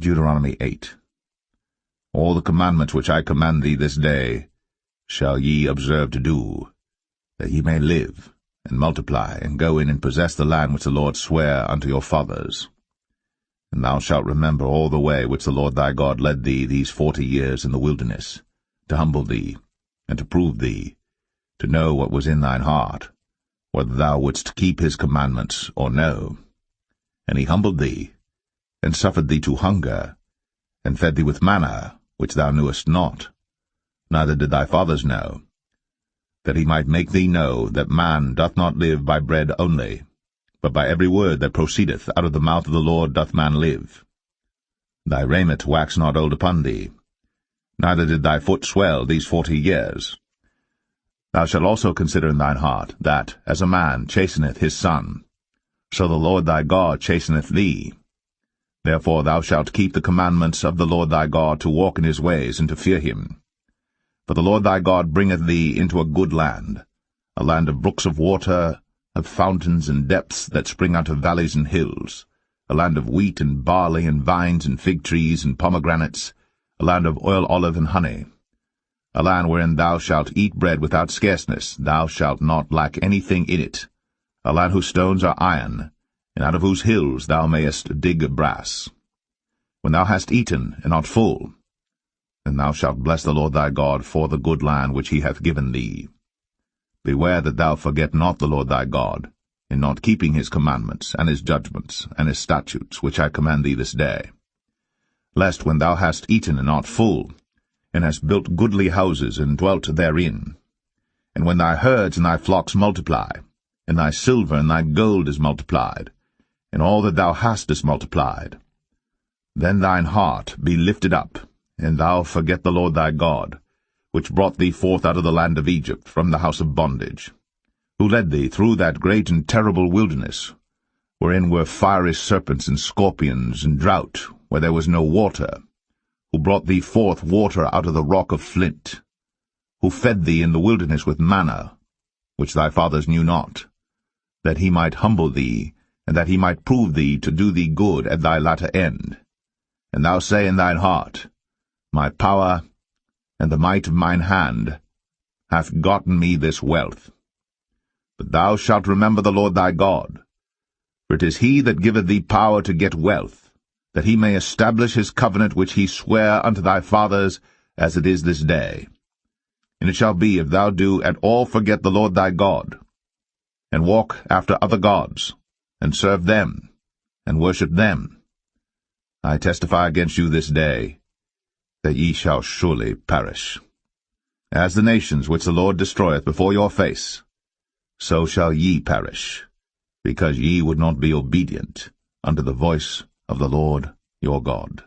Deuteronomy 8. All the commandments which I command thee this day shall ye observe to do, that ye may live, and multiply, and go in and possess the land which the Lord sware unto your fathers. And thou shalt remember all the way which the Lord thy God led thee these 40 years in the wilderness, to humble thee, and to prove thee, to know what was in thine heart, whether thou wouldst keep his commandments or no. And he humbled thee, and suffered thee to hunger, and fed thee with manna, which thou knewest not, neither did thy fathers know, that he might make thee know that man doth not live by bread only, but by every word that proceedeth out of the mouth of the Lord doth man live. Thy raiment waxed not old upon thee, neither did thy foot swell these 40 years. Thou shalt also consider in thine heart, that, as a man chasteneth his son, so the Lord thy God chasteneth thee. Therefore thou shalt keep the commandments of the Lord thy God, to walk in his ways, and to fear him. For the Lord thy God bringeth thee into a good land, a land of brooks of water, of fountains and depths that spring out of valleys and hills, a land of wheat and barley and vines and fig trees and pomegranates, a land of oil, olive, and honey, a land wherein thou shalt eat bread without scarceness, thou shalt not lack anything in it, a land whose stones are iron, and out of whose hills thou mayest dig brass. When thou hast eaten and art full, then thou shalt bless the Lord thy God for the good land which he hath given thee. Beware that thou forget not the Lord thy God, in not keeping his commandments, and his judgments, and his statutes, which I command thee this day. Lest when thou hast eaten and art full, and hast built goodly houses, and dwelt therein, and when thy herds and thy flocks multiply, and thy silver and thy gold is multiplied, and all that thou hast is multiplied, then thine heart be lifted up, and thou forget the Lord thy God, which brought thee forth out of the land of Egypt from the house of bondage, who led thee through that great and terrible wilderness, wherein were fiery serpents and scorpions, and drought, where there was no water, who brought thee forth water out of the rock of flint, who fed thee in the wilderness with manna, which thy fathers knew not, that he might humble thee, and that he might prove thee to do thee good at thy latter end. And thou say in thine heart, My power and the might of mine hand hath gotten me this wealth. But thou shalt remember the Lord thy God, for it is he that giveth thee power to get wealth, that he may establish his covenant which he sware unto thy fathers, as it is this day. And it shall be, if thou do at all forget the Lord thy God, and walk after other gods, and serve them, and worship them, I testify against you this day, that ye shall surely perish. As the nations which the Lord destroyeth before your face, so shall ye perish, because ye would not be obedient unto the voice of the Lord your God.